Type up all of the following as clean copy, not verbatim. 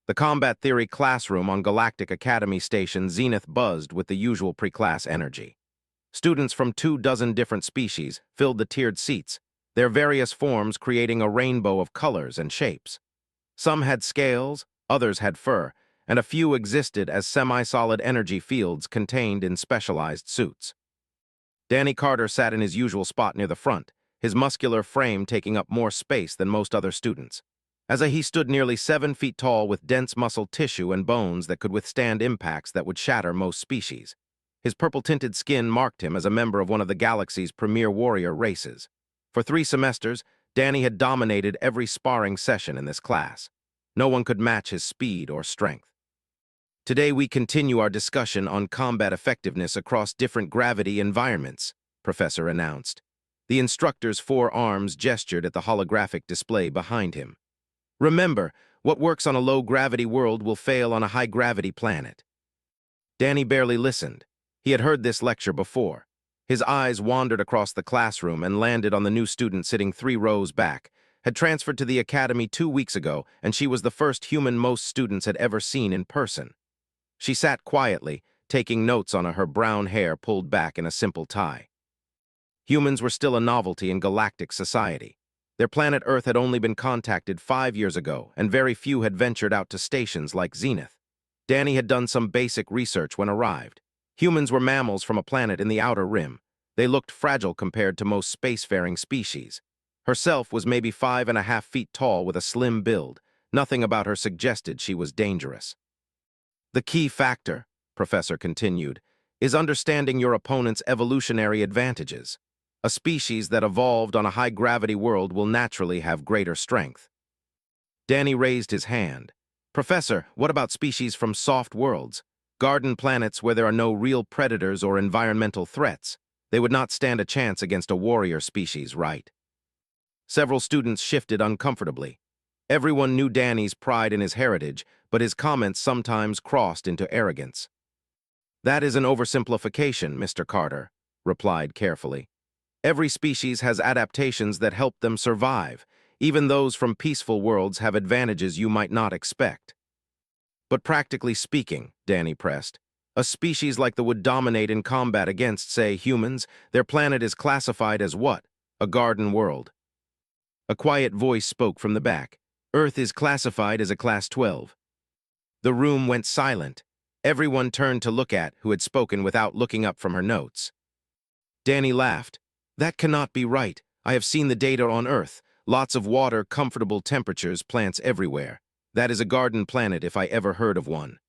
The combat theory classroom on Galactic Academy Station Zenith buzzed with the usual pre-class energy. Students from 24 different species filled the tiered seats, their various forms creating a rainbow of colors and shapes. Some had scales, others had fur, and a few existed as semi-solid energy fields contained in specialized suits. Danny Carter sat in his usual spot near the front, his muscular frame taking up more space than most other students. He stood nearly 7 feet tall with dense muscle tissue and bones that could withstand impacts that would shatter most species. His purple-tinted skin marked him as a member of one of the galaxy's premier warrior races. For 3 semesters, Danny had dominated every sparring session in this class. No one could match his speed or strength. Today we continue our discussion on combat effectiveness across different gravity environments, Professor announced. The instructor's 4 arms gestured at the holographic display behind him. Remember, what works on a low-gravity world will fail on a high-gravity planet. Danny barely listened. He had heard this lecture before. His eyes wandered across the classroom and landed on the new student sitting 3 rows back, had transferred to the academy 2 weeks ago, and she was the first human most students had ever seen in person. She sat quietly, taking notes on her brown hair pulled back in a simple tie. Humans were still a novelty in galactic society. Their planet Earth had only been contacted 5 years ago, and very few had ventured out to stations like Zenith. Danny had done some basic research when arrived. Humans were mammals from a planet in the outer rim. They looked fragile compared to most spacefaring species. Herself was maybe 5.5 feet tall with a slim build. Nothing about her suggested she was dangerous. The key factor, Professor continued, is understanding your opponent's evolutionary advantages. A species that evolved on a high-gravity world will naturally have greater strength. Danny raised his hand. Professor, what about species from soft worlds? Garden planets where there are no real predators or environmental threats. They would not stand a chance against a warrior species, right? Several students shifted uncomfortably. Everyone knew Danny's pride in his heritage, but his comments sometimes crossed into arrogance. That is an oversimplification, Mr. Carter, replied carefully. Every species has adaptations that help them survive. Even those from peaceful worlds have advantages you might not expect. But practically speaking, Danny pressed, a species like the would dominate in combat against, say, humans. Their planet is classified as what? A garden world. A quiet voice spoke from the back. Earth is classified as a Class 12. The room went silent. Everyone turned to look at who had spoken without looking up from her notes. Danny laughed. That cannot be right. I have seen the data on Earth. Lots of water, comfortable temperatures, plants everywhere. That is a garden planet if I ever heard of one.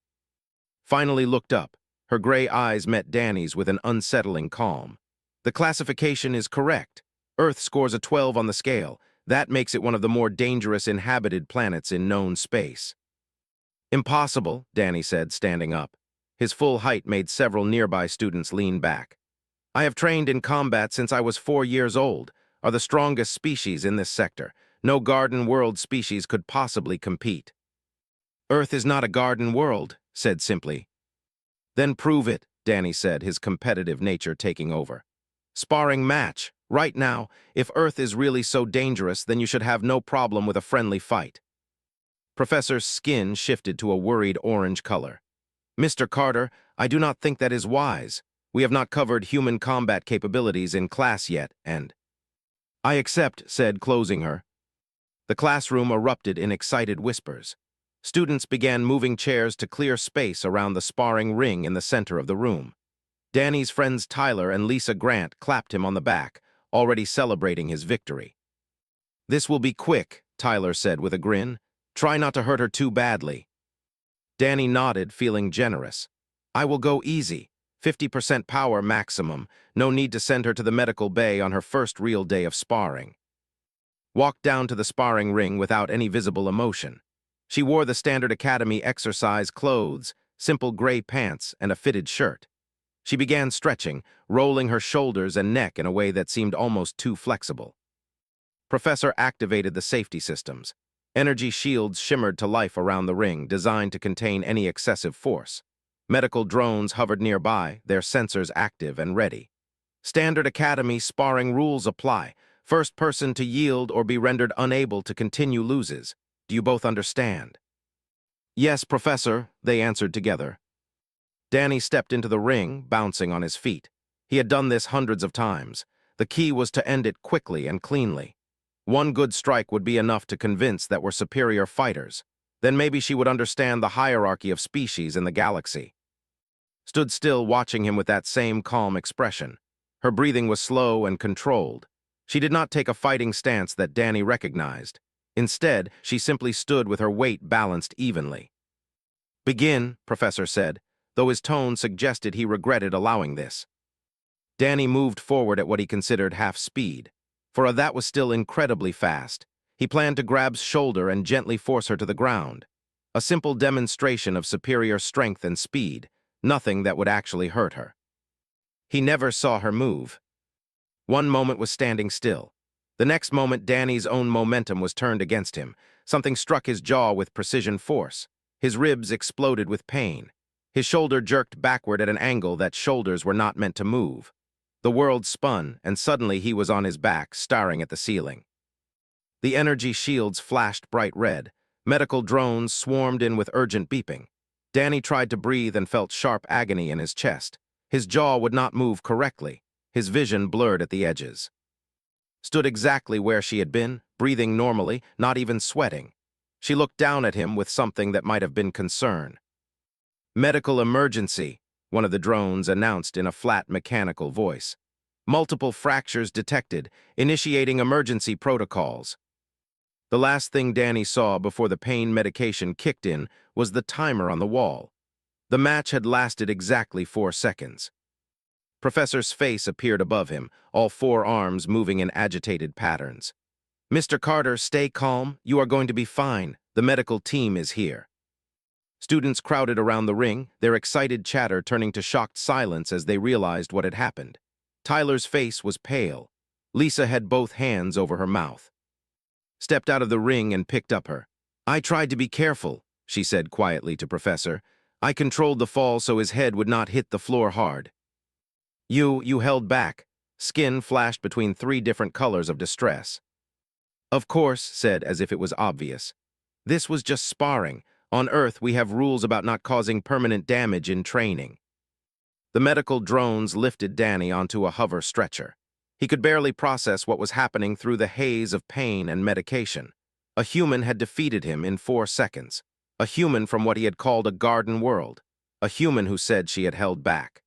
Finally looked up. Her gray eyes met Danny's with an unsettling calm. The classification is correct. Earth scores a 12 on the scale. That makes it one of the more dangerous inhabited planets in known space. Impossible, Danny said, standing up. His full height made several nearby students lean back. I have trained in combat since I was 4 years old, are the strongest species in this sector. No garden world species could possibly compete. Earth is not a garden world, said simply. Then prove it, Danny said, his competitive nature taking over. Sparring match, right now. If Earth is really so dangerous, then you should have no problem with a friendly fight. Professor's skin shifted to a worried orange color. Mr. Carter, I do not think that is wise. We have not covered human combat capabilities in class yet, and... I accept, said, closing her. The classroom erupted in excited whispers. Students began moving chairs to clear space around the sparring ring in the center of the room. Danny's friends Tyler and Lisa Grant clapped him on the back, already celebrating his victory. This will be quick, Tyler said with a grin. Try not to hurt her too badly. Danny nodded, feeling generous. I will go easy. 50% power maximum. No need to send her to the medical bay on her first real day of sparring. Walked down to the sparring ring without any visible emotion. She wore the standard academy exercise clothes, simple gray pants, and a fitted shirt. She began stretching, rolling her shoulders and neck in a way that seemed almost too flexible. Professor activated the safety systems. Energy shields shimmered to life around the ring, designed to contain any excessive force. Medical drones hovered nearby, their sensors active and ready. Standard Academy sparring rules apply. First person to yield or be rendered unable to continue loses. Do you both understand? Yes, Professor, they answered together. Danny stepped into the ring, bouncing on his feet. He had done this hundreds of times. The key was to end it quickly and cleanly. One good strike would be enough to convince that we're superior fighters. Then maybe she would understand the hierarchy of species in the galaxy. Stood still, watching him with that same calm expression. Her breathing was slow and controlled. She did not take a fighting stance that Danny recognized. Instead, she simply stood with her weight balanced evenly. Begin, Professor said, though his tone suggested he regretted allowing this. Danny moved forward at what he considered half speed. For that was still incredibly fast. He planned to grab's shoulder and gently force her to the ground. A simple demonstration of superior strength and speed, nothing that would actually hurt her. He never saw her move. One moment was standing still. The next moment, Danny's own momentum was turned against him. Something struck his jaw with precision force. His ribs exploded with pain. His shoulder jerked backward at an angle that shoulders were not meant to move. The world spun, and suddenly he was on his back, staring at the ceiling. The energy shields flashed bright red. Medical drones swarmed in with urgent beeping. Danny tried to breathe and felt sharp agony in his chest. His jaw would not move correctly. His vision blurred at the edges. Stood exactly where she had been, breathing normally, not even sweating. She looked down at him with something that might have been concern. Medical emergency, one of the drones announced in a flat mechanical voice. Multiple fractures detected, initiating emergency protocols. The last thing Danny saw before the pain medication kicked in was the timer on the wall. The match had lasted exactly 4 seconds. Professor's face appeared above him, all 4 arms moving in agitated patterns. Mr. Carter, stay calm. You are going to be fine. The medical team is here. Students crowded around the ring, their excited chatter turning to shocked silence as they realized what had happened. Tyler's face was pale. Lisa had both hands over her mouth. Stepped out of the ring and picked up her. I tried to be careful, she said quietly to Professor. I controlled the fall so his head would not hit the floor hard. You held back. Skin flashed between 3 different colors of distress. Of course, said as if it was obvious. This was just sparring. On Earth, we have rules about not causing permanent damage in training. The medical drones lifted Danny onto a hover stretcher. He could barely process what was happening through the haze of pain and medication. A human had defeated him in 4 seconds. A human from what he had called a garden world. A human who said she had held back.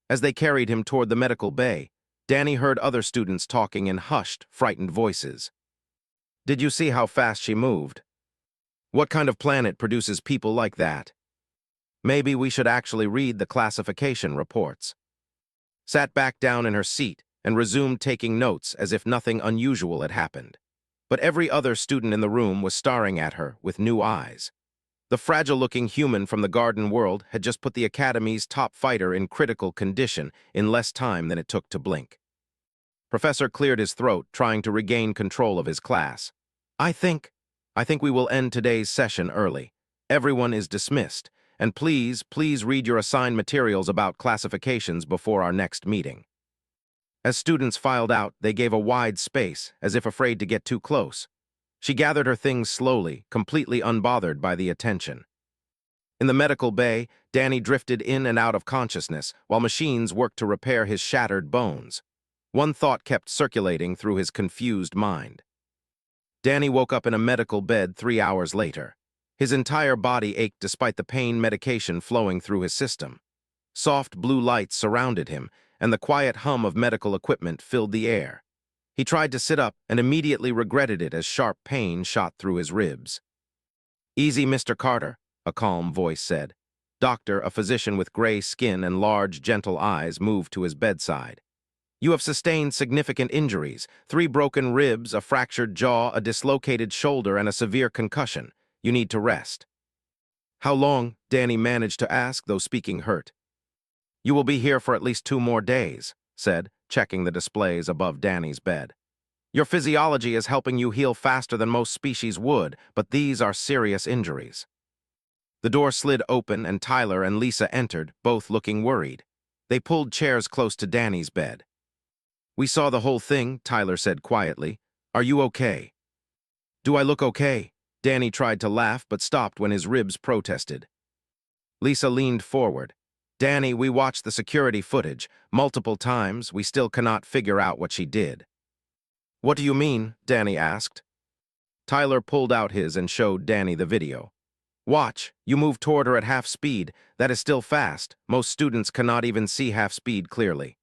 As they carried him toward the medical bay, Danny heard other students talking in hushed, frightened voices. Did you see how fast she moved? What kind of planet produces people like that? Maybe we should actually read the classification reports. Sat back down in her seat and resumed taking notes as if nothing unusual had happened. But every other student in the room was staring at her with new eyes. The fragile-looking human from the garden world had just put the Academy's top fighter in critical condition in less time than it took to blink. Professor cleared his throat, trying to regain control of his class. I think we will end today's session early. Everyone is dismissed, and please read your assigned materials about classifications before our next meeting. As students filed out, they gave a wide space, as if afraid to get too close. She gathered her things slowly, completely unbothered by the attention. In the medical bay, Danny drifted in and out of consciousness while machines worked to repair his shattered bones. One thought kept circulating through his confused mind. Danny woke up in a medical bed 3 hours later. His entire body ached despite the pain medication flowing through his system. Soft blue lights surrounded him, and the quiet hum of medical equipment filled the air. He tried to sit up and immediately regretted it as sharp pain shot through his ribs. Easy, Mr. Carter, a calm voice said. Doctor, a physician with gray skin and large, gentle eyes, moved to his bedside. You have sustained significant injuries, 3 broken ribs, a fractured jaw, a dislocated shoulder, and a severe concussion. You need to rest. How long? Danny managed to ask, though speaking hurt. You will be here for at least 2 more days, said, checking the displays above Danny's bed. Your physiology is helping you heal faster than most species would, but these are serious injuries. The door slid open and Tyler and Lisa entered, both looking worried. They pulled chairs close to Danny's bed. We saw the whole thing, Tyler said quietly. Are you okay? Do I look okay? Danny tried to laugh but stopped when his ribs protested. Lisa leaned forward. Danny, we watched the security footage. Multiple times, we still cannot figure out what she did. What do you mean? Danny asked. Tyler pulled out his and showed Danny the video. Watch, you move toward her at half speed. That is still fast. Most students cannot even see half speed clearly.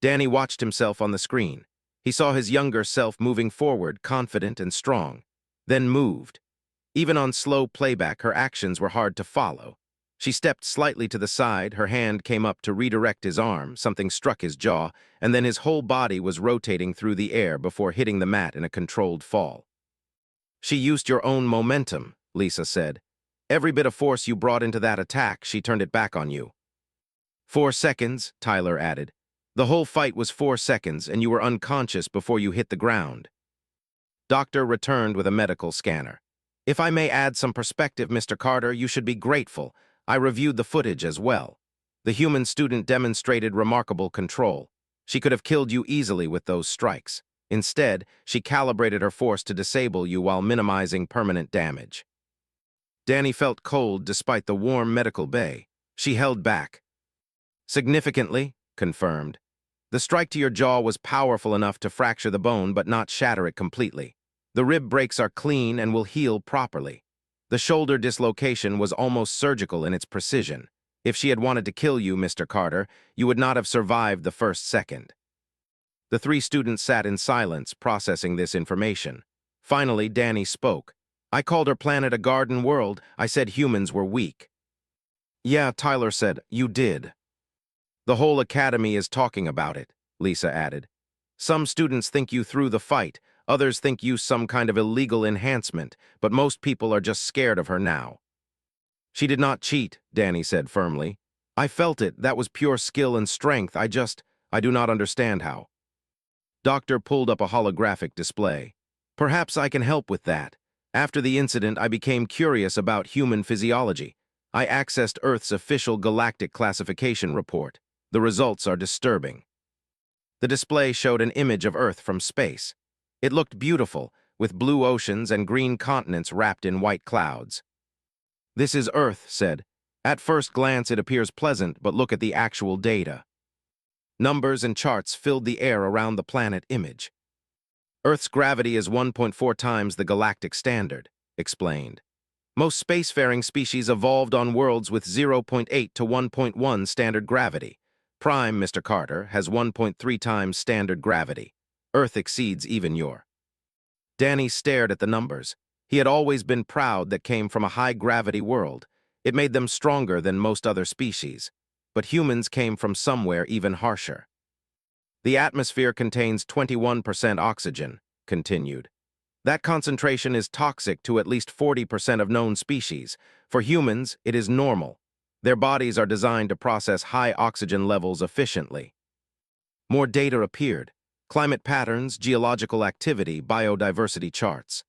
Danny watched himself on the screen. He saw his younger self moving forward, confident and strong, then moved. Even on slow playback, her actions were hard to follow. She stepped slightly to the side, her hand came up to redirect his arm, something struck his jaw, and then his whole body was rotating through the air before hitting the mat in a controlled fall. She used your own momentum, Lisa said. Every bit of force you brought into that attack, she turned it back on you. 4 seconds, Tyler added. The whole fight was 4 seconds, and you were unconscious before you hit the ground. Doctor returned with a medical scanner. If I may add some perspective, Mr. Carter, you should be grateful. I reviewed the footage as well. The human student demonstrated remarkable control. She could have killed you easily with those strikes. Instead, she calibrated her force to disable you while minimizing permanent damage. Danny felt cold despite the warm medical bay. She held back. Significantly, confirmed. The strike to your jaw was powerful enough to fracture the bone but not shatter it completely. The rib breaks are clean and will heal properly. The shoulder dislocation was almost surgical in its precision. If she had wanted to kill you, Mr. Carter, you would not have survived the first second. The 3 students sat in silence, processing this information. Finally, Danny spoke. I called her planet a garden world. I said humans were weak. Yeah, Tyler said, you did. The whole academy is talking about it, Lisa added. Some students think you threw the fight, others think you some kind of illegal enhancement, but most people are just scared of her now. She did not cheat, Danny said firmly. I felt it, that was pure skill and strength, I do not understand how. Doctor pulled up a holographic display. Perhaps I can help with that. After the incident, I became curious about human physiology. I accessed Earth's official galactic classification report. The results are disturbing. The display showed an image of Earth from space. It looked beautiful, with blue oceans and green continents wrapped in white clouds. This is Earth, said. At first glance it appears pleasant, but look at the actual data. Numbers and charts filled the air around the planet image. Earth's gravity is 1.4 times the galactic standard, explained. Most spacefaring species evolved on worlds with 0.8 to 1.1 standard gravity. Prime, Mr. Carter, has 1.3 times standard gravity. Earth exceeds even your. Danny stared at the numbers. He had always been proud that came from a high-gravity world. It made them stronger than most other species. But humans came from somewhere even harsher. The atmosphere contains 21% oxygen, continued. That concentration is toxic to at least 40% of known species. For humans, it is normal. Their bodies are designed to process high oxygen levels efficiently. More data appeared. Climate patterns, geological activity, biodiversity charts.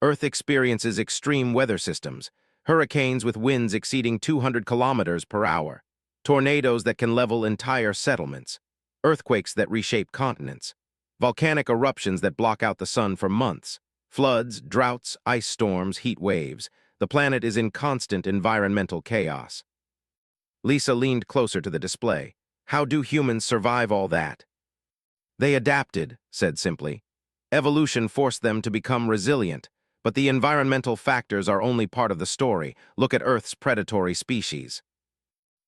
Earth experiences extreme weather systems, hurricanes with winds exceeding 200 kilometers per hour, tornadoes that can level entire settlements, earthquakes that reshape continents, volcanic eruptions that block out the sun for months, floods, droughts, ice storms, heat waves. The planet is in constant environmental chaos. Lisa leaned closer to the display. How do humans survive all that? They adapted, said simply. Evolution forced them to become resilient, but the environmental factors are only part of the story. Look at Earth's predatory species.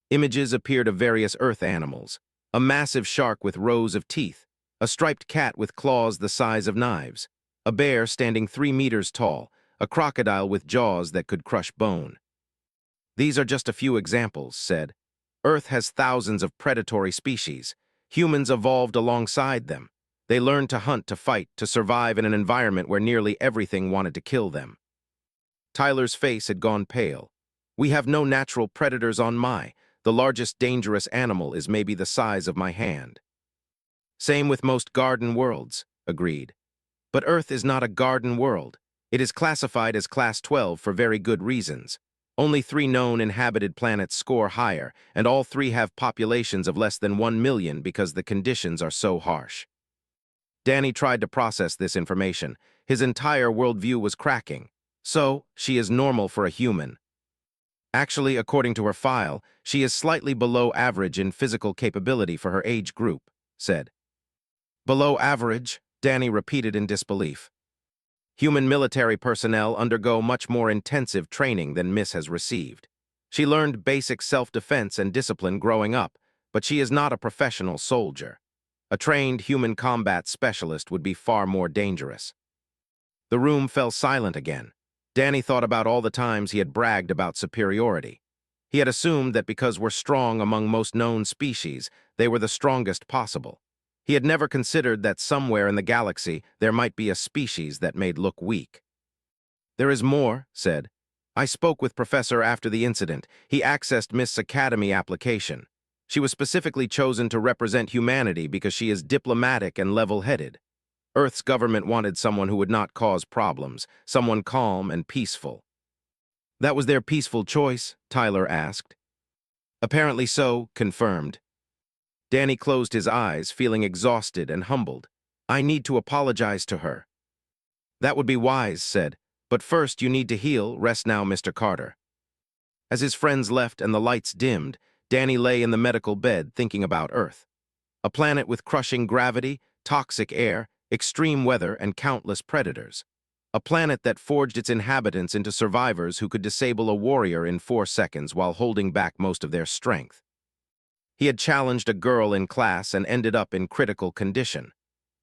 Images appeared of various Earth animals. A massive shark with rows of teeth, a striped cat with claws the size of knives, a bear standing 3 meters tall, a crocodile with jaws that could crush bone. These are just a few examples, said. Earth has thousands of predatory species. Humans evolved alongside them. They learned to hunt, to fight, to survive in an environment where nearly everything wanted to kill them. Tyler's face had gone pale. We have no natural predators on my. The largest dangerous animal is maybe the size of my hand. Same with most garden worlds, agreed. But Earth is not a garden world. It is classified as Class 12 for very good reasons. Only 3 known inhabited planets score higher, and all 3 have populations of less than 1 million because the conditions are so harsh. Danny tried to process this information. His entire worldview was cracking. So, she is normal for a human. Actually, according to her file, she is slightly below average in physical capability for her age group, said. Below average, Danny repeated in disbelief. Human military personnel undergo much more intensive training than Miss has received. She learned basic self-defense and discipline growing up, but she is not a professional soldier. A trained human combat specialist would be far more dangerous. The room fell silent again. Danny thought about all the times he had bragged about superiority. He had assumed that because we're strong among most known species, they were the strongest possible. He had never considered that somewhere in the galaxy there might be a species that made look weak. There is more, said. I spoke with Professor after the incident. He accessed Miss Academy application. She was specifically chosen to represent humanity because she is diplomatic and level-headed. Earth's government wanted someone who would not cause problems, someone calm and peaceful. That was their peaceful choice? Tyler asked. Apparently so, confirmed. Danny closed his eyes, feeling exhausted and humbled. I need to apologize to her. That would be wise, said. But first you need to heal. Rest now, Mr. Carter. As his friends left and the lights dimmed, Danny lay in the medical bed thinking about Earth. A planet with crushing gravity, toxic air, extreme weather, and countless predators. A planet that forged its inhabitants into survivors who could disable a warrior in 4 seconds while holding back most of their strength. He had challenged a girl in class and ended up in critical condition.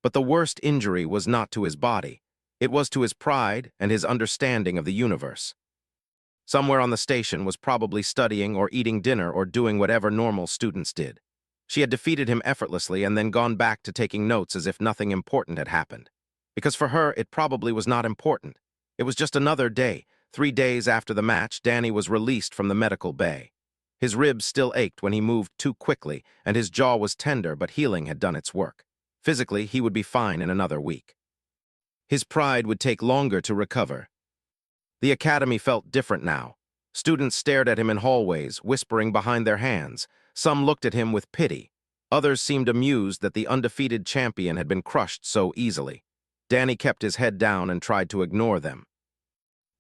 But the worst injury was not to his body. It was to his pride and his understanding of the universe. Somewhere on the station was probably studying or eating dinner or doing whatever normal students did. She had defeated him effortlessly and then gone back to taking notes as if nothing important had happened. Because for her, it probably was not important. It was just another day. 3 days after the match, Danny was released from the medical bay. His ribs still ached when he moved too quickly, and his jaw was tender, but healing had done its work. Physically, he would be fine in another week. His pride would take longer to recover. The academy felt different now. Students stared at him in hallways, whispering behind their hands. Some looked at him with pity. Others seemed amused that the undefeated champion had been crushed so easily. Danny kept his head down and tried to ignore them.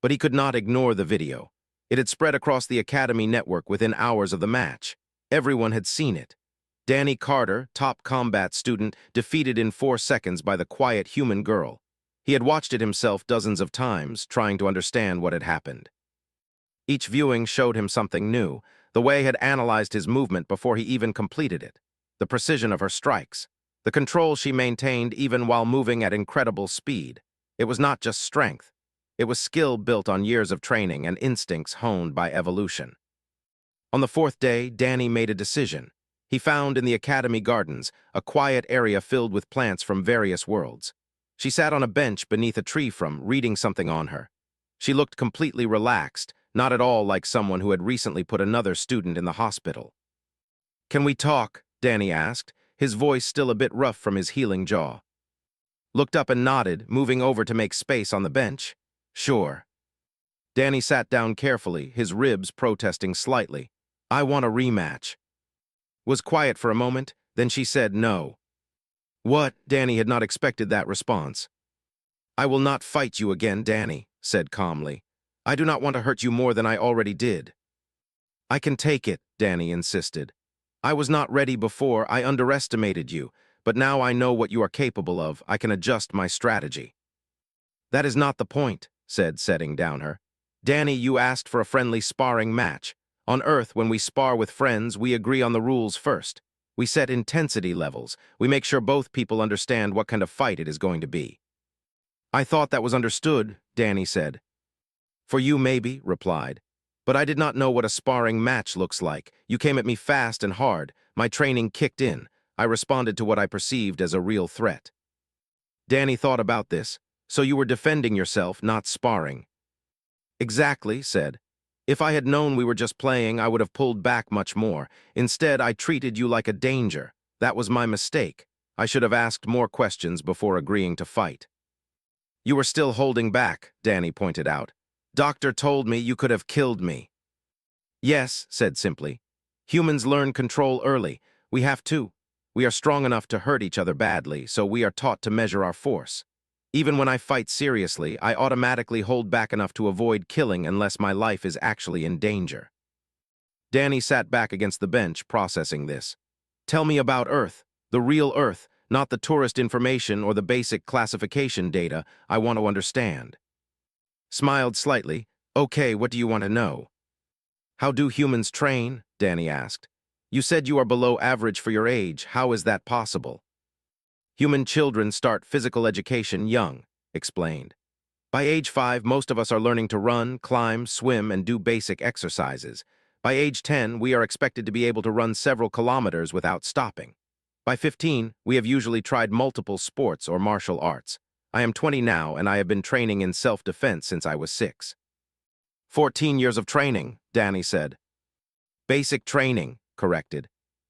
But he could not ignore the video. It had spread across the Academy network within hours of the match. Everyone had seen it. Danny Carter, top combat student, defeated in 4 seconds by the quiet human girl. He had watched it himself dozens of times, trying to understand what had happened. Each viewing showed him something new. The way had analyzed his movement before he even completed it. The precision of her strikes. The control she maintained even while moving at incredible speed. It was not just strength. It was skill built on years of training and instincts honed by evolution. On the 4th day, Danny made a decision. He found in the Academy gardens a quiet area filled with plants from various worlds. She sat on a bench beneath a tree reading something on her. She looked completely relaxed, not at all like someone who had recently put another student in the hospital. Can we talk? Danny asked, his voice still a bit rough from his healing jaw. Looked up and nodded, moving over to make space on the bench. Sure. Danny sat down carefully, his ribs protesting slightly. I want a rematch. Was quiet for a moment, then she said no. What? Danny had not expected that response. I will not fight you again, Danny, said calmly. I do not want to hurt you more than I already did. I can take it, Danny insisted. I was not ready before, I underestimated you, but now I know what you are capable of, I can adjust my strategy. That is not the point, said, setting down her. Danny, you asked for a friendly sparring match. On Earth, when we spar with friends, we agree on the rules first. We set intensity levels. We make sure both people understand what kind of fight it is going to be. I thought that was understood, Danny said. For you, maybe, replied. But I did not know what a sparring match looks like. You came at me fast and hard. My training kicked in. I responded to what I perceived as a real threat. Danny thought about this. So you were defending yourself, not sparring. Exactly, said. If I had known we were just playing, I would have pulled back much more. Instead, I treated you like a danger. That was my mistake. I should have asked more questions before agreeing to fight. You were still holding back, Danny pointed out. Doctor told me you could have killed me. Yes, said simply. Humans learn control early. We have to. We are strong enough to hurt each other badly, so we are taught to measure our force. Even when I fight seriously, I automatically hold back enough to avoid killing unless my life is actually in danger. Danny sat back against the bench, processing this. Tell me about Earth, the real Earth, not the tourist information or the basic classification data. I want to understand. Smiled slightly. Okay, what do you want to know? How do humans train? Danny asked. You said you are below average for your age. How is that possible? Human children start physical education young, explained. By age 5, most of us are learning to run, climb, swim, and do basic exercises. By age 10, we are expected to be able to run several kilometers without stopping. By 15, we have usually tried multiple sports or martial arts. I am 20 now, and I have been training in self-defense since I was 6. 14 years of training, Danny said. Basic training, corrected.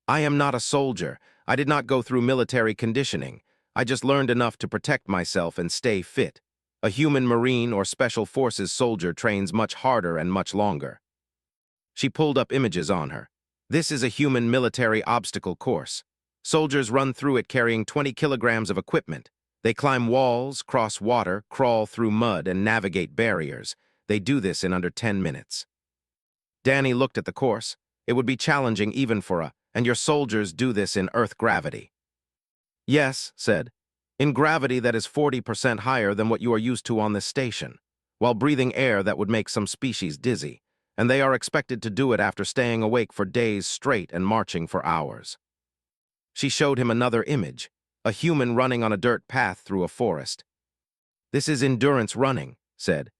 I am not a soldier. I did not go through military conditioning. I just learned enough to protect myself and stay fit. A human Marine or Special Forces soldier trains much harder and much longer. She pulled up images on her. This is a human military obstacle course. Soldiers run through it carrying 20 kilograms of equipment. They climb walls, cross water, crawl through mud, and navigate barriers. They do this in under 10 minutes. Danny looked at the course. It would be challenging even for and your soldiers do this in Earth gravity. Yes, said. In gravity that is 40% higher than what you are used to on this station, while breathing air that would make some species dizzy, and they are expected to do it after staying awake for days straight and marching for hours. She showed him another image, a human running on a dirt path through a forest. This is endurance running, said.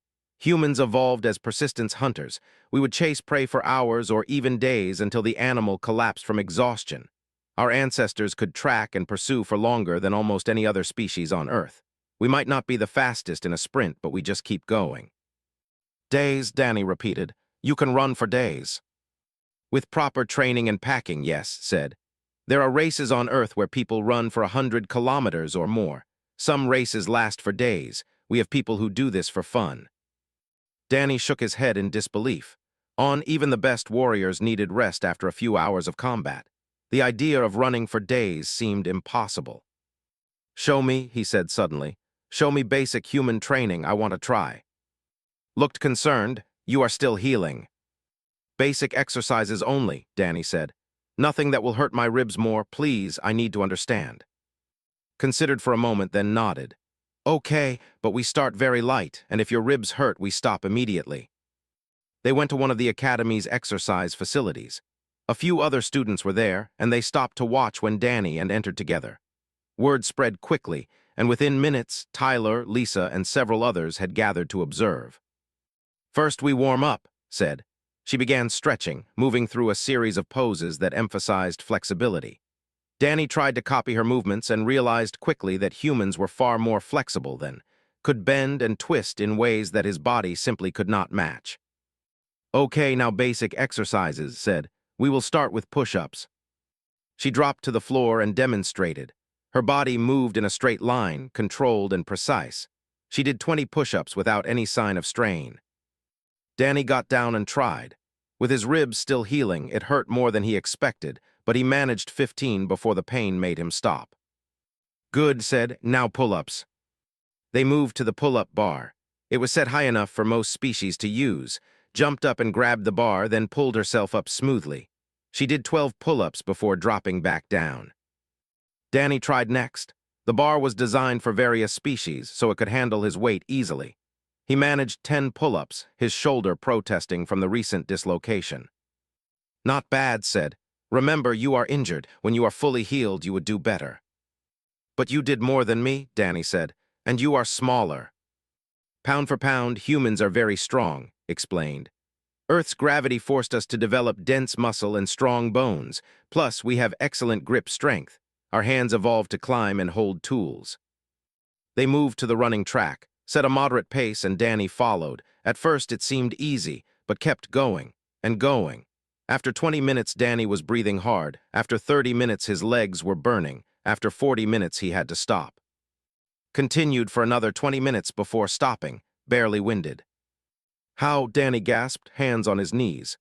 Humans evolved as persistence hunters. We would chase prey for hours or even days until the animal collapsed from exhaustion. Our ancestors could track and pursue for longer than almost any other species on Earth. We might not be the fastest in a sprint, but we just keep going. Days, Danny repeated. You can run for days. With proper training and packing, yes, said. There are races on Earth where people run for 100 kilometers or more. Some races last for days. We have people who do this for fun. Danny shook his head in disbelief. Even the best warriors needed rest after a few hours of combat. The idea of running for days seemed impossible. Show me, he said suddenly. Show me basic human training. I want to try. Looked concerned. You are still healing. Basic exercises only, Danny said. Nothing that will hurt my ribs more. Please, I need to understand. Considered for a moment, then nodded. Okay, but we start very light, and if your ribs hurt, we stop immediately. They went to one of the academy's exercise facilities. A few other students were there, and they stopped to watch when Danny and entered together. Word spread quickly, and within minutes, Tyler, Lisa, and several others had gathered to observe. First we warm up, said. She began stretching, moving through a series of poses that emphasized flexibility. Danny tried to copy her movements and realized quickly that humans were far more flexible than, could bend and twist in ways that his body simply could not match. Okay, now basic exercises, said. We will start with push-ups. She dropped to the floor and demonstrated. Her body moved in a straight line, controlled and precise. She did 20 push-ups without any sign of strain. Danny got down and tried. With his ribs still healing, it hurt more than he expected, but he managed 15 before the pain made him stop. Good, said. Now pull-ups. They moved to the pull-up bar. It was set high enough for most species to use, jumped up and grabbed the bar, then pulled herself up smoothly. She did 12 pull-ups before dropping back down. Danny tried next. The bar was designed for various species, so it could handle his weight easily. He managed 10 pull-ups, his shoulder protesting from the recent dislocation. Not bad, said. Remember, you are injured. When you are fully healed, you would do better. But you did more than me, Danny said, and you are smaller. Pound for pound, humans are very strong, explained. Earth's gravity forced us to develop dense muscle and strong bones. Plus, we have excellent grip strength. Our hands evolved to climb and hold tools. They moved to the running track, set a moderate pace, and Danny followed. At first, it seemed easy, but kept going and going. After 20 minutes, Danny was breathing hard. After 30 minutes, his legs were burning. After 40 minutes, he had to stop. Continued for another 20 minutes before stopping, barely winded. How? Danny gasped, hands on his knees.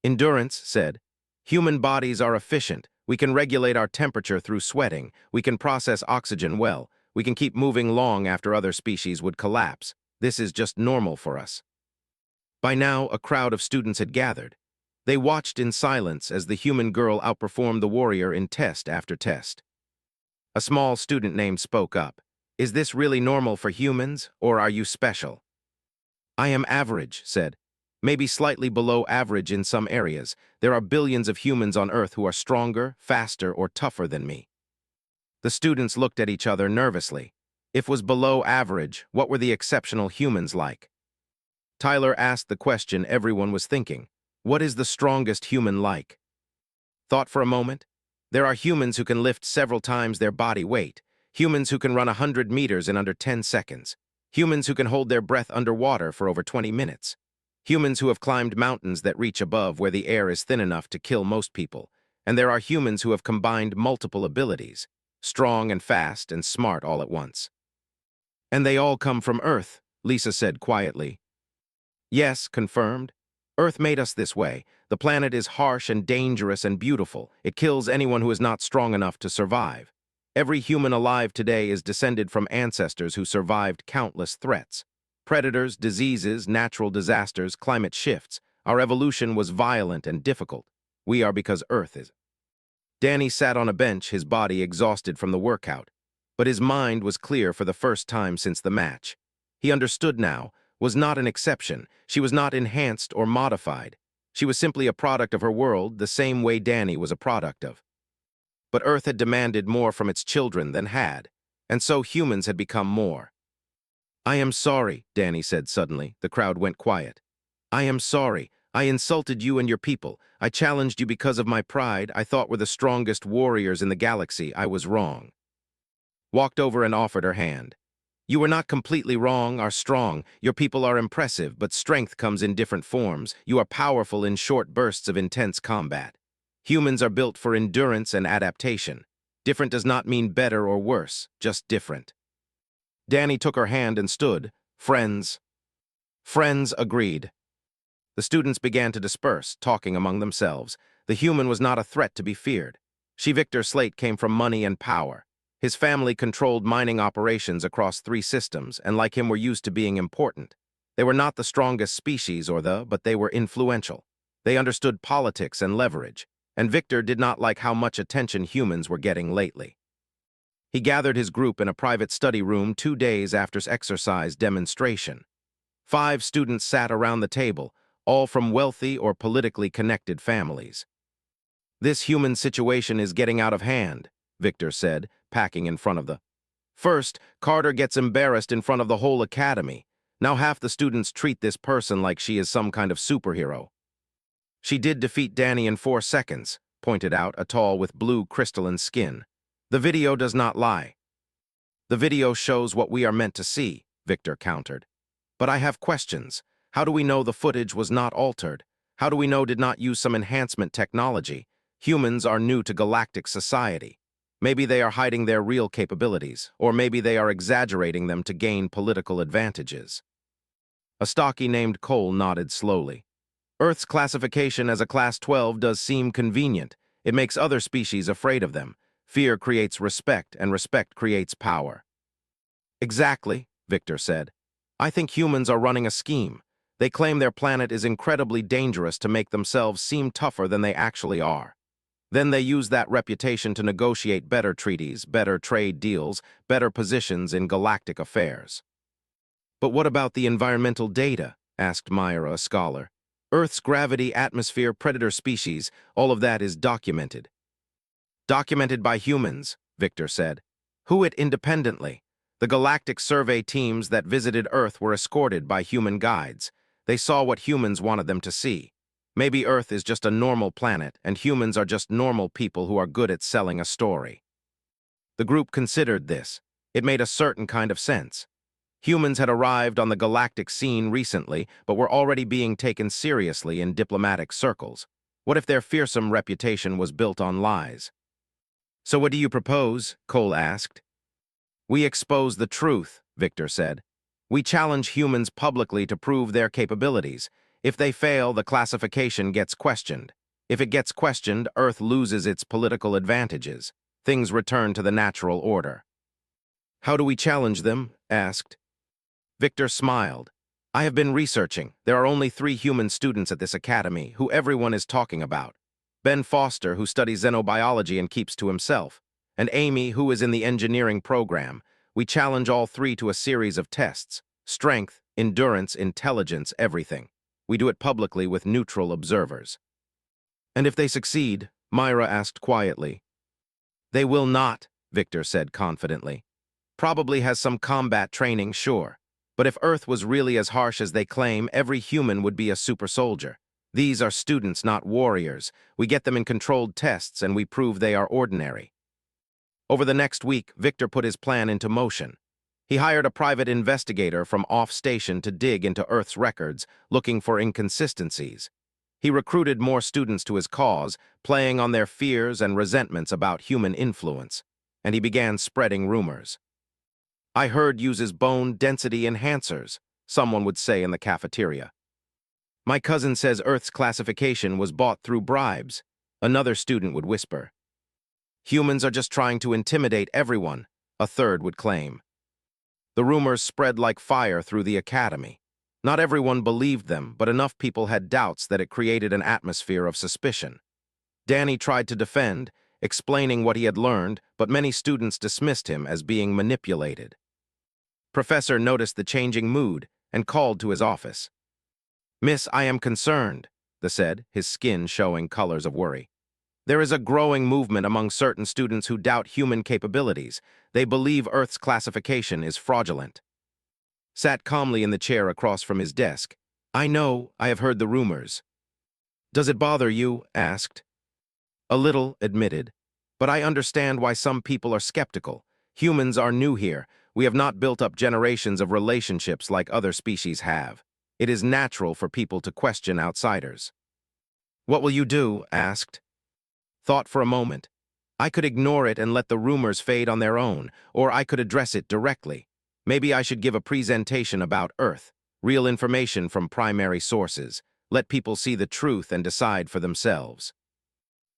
Endurance, said. Human bodies are efficient. We can regulate our temperature through sweating. We can process oxygen well. We can keep moving long after other species would collapse. This is just normal for us." By now, a crowd of students had gathered. They watched in silence as the human girl outperformed the warrior in test after test. A small student named spoke up. "Is this really normal for humans, or are you special?" "I am average," said. "Maybe slightly below average in some areas. There are billions of humans on Earth who are stronger, faster, or tougher than me." The students looked at each other nervously. If was below average, what were the exceptional humans like? Tyler asked the question everyone was thinking. What is the strongest human like? Thought for a moment. There are humans who can lift several times their body weight, humans who can run 100 meters in under 10 seconds, humans who can hold their breath underwater for over 20 minutes, humans who have climbed mountains that reach above where the air is thin enough to kill most people, and there are humans who have combined multiple abilities, strong and fast and smart all at once. "And they all come from Earth," Lisa said quietly. "Yes," confirmed. "Earth made us this way. The planet is harsh and dangerous and beautiful. It kills anyone who is not strong enough to survive. Every human alive today is descended from ancestors who survived countless threats. Predators, diseases, natural disasters, climate shifts. Our evolution was violent and difficult. We are because Earth is." Danny sat on a bench, his body exhausted from the workout. But his mind was clear for the first time since the match. He understood now, was not an exception. She was not enhanced or modified. She was simply a product of her world, the same way Danny was a product of. But Earth had demanded more from its children than had, and so humans had become more. "I am sorry," Danny said suddenly. The crowd went quiet. "I am sorry. I insulted you and your people. I challenged you because of my pride. I thought we're the strongest warriors in the galaxy. I was wrong." Walked over and offered her hand. "You were not completely wrong, are strong. Your people are impressive, but strength comes in different forms. You are powerful in short bursts of intense combat. Humans are built for endurance and adaptation. Different does not mean better or worse, just different." Danny took her hand and stood. "Friends." "Friends," agreed. The students began to disperse, talking among themselves. The human was not a threat to be feared. Victor Slate came from money and power. His family controlled mining operations across 3 systems, and like him were used to being important. They were not the strongest species but they were influential. They understood politics and leverage, and Victor did not like how much attention humans were getting lately. He gathered his group in a private study room 2 days after his exercise demonstration. 5 students sat around the table, all from wealthy or politically connected families. "This human situation is getting out of hand," Victor said, packing in front of the. "First, Carter gets embarrassed in front of the whole academy. Now half the students treat this person like she is some kind of superhero." "She did defeat Danny in 4 seconds, pointed out a tall with blue crystalline skin. "The video does not lie." "The video shows what we are meant to see," Victor countered. "But I have questions. How do we know the footage was not altered? How do we know did not use some enhancement technology? Humans are new to galactic society. Maybe they are hiding their real capabilities, or maybe they are exaggerating them to gain political advantages." A stocky named Cole nodded slowly. "Earth's classification as a Class 12 does seem convenient. It makes other species afraid of them. Fear creates respect, and respect creates power." "Exactly," Victor said. "I think humans are running a scheme. They claim their planet is incredibly dangerous to make themselves seem tougher than they actually are. Then they use that reputation to negotiate better treaties, better trade deals, better positions in galactic affairs." "But what about the environmental data?" asked Myra, a scholar. "Earth's gravity, atmosphere, predator species, all of that is documented." "Documented by humans," Victor said. "Who it independently. The galactic survey teams that visited Earth were escorted by human guides. They saw what humans wanted them to see. Maybe Earth is just a normal planet, and humans are just normal people who are good at selling a story." The group considered this. It made a certain kind of sense. Humans had arrived on the galactic scene recently, but were already being taken seriously in diplomatic circles. What if their fearsome reputation was built on lies? "So what do you propose?" Cole asked. "We expose the truth," Victor said. "We challenge humans publicly to prove their capabilities. If they fail, the classification gets questioned. If it gets questioned, Earth loses its political advantages. Things return to the natural order." How do we challenge them? Asked. Victor smiled. I have been researching. There are only 3 human students at this academy who everyone is talking about. Ben Foster, who studies xenobiology and keeps to himself, and Amy, who is in the engineering program. We challenge all 3 to a series of tests: strength, endurance, intelligence, everything. We do it publicly with neutral observers. And if they succeed? Myra asked quietly. They will not, Victor said confidently. Probably has some combat training, sure. But if Earth was really as harsh as they claim, every human would be a super soldier. These are students, not warriors. We get them in controlled tests and we prove they are ordinary. Over the next week, Victor put his plan into motion. He hired a private investigator from off-station to dig into Earth's records, looking for inconsistencies. He recruited more students to his cause, playing on their fears and resentments about human influence, and he began spreading rumors. I heard uses bone density enhancers, someone would say in the cafeteria. My cousin says Earth's classification was bought through bribes, another student would whisper. Humans are just trying to intimidate everyone, a third would claim. The rumors spread like fire through the academy. Not everyone believed them, but enough people had doubts that it created an atmosphere of suspicion. Danny tried to defend, explaining what he had learned, but many students dismissed him as being manipulated. Professor noticed the changing mood and called to his office. Miss, I am concerned, the said, his skin showing colors of worry. There is a growing movement among certain students who doubt human capabilities. They believe Earth's classification is fraudulent. Sat calmly in the chair across from his desk. I know, I have heard the rumors. Does it bother you? Asked. A little, admitted. But I understand why some people are skeptical. Humans are new here. We have not built up generations of relationships like other species have. It is natural for people to question outsiders. What will you do? Asked. Thought for a moment. I could ignore it and let the rumors fade on their own, or I could address it directly. Maybe I should give a presentation about Earth, real information from primary sources, let people see the truth and decide for themselves.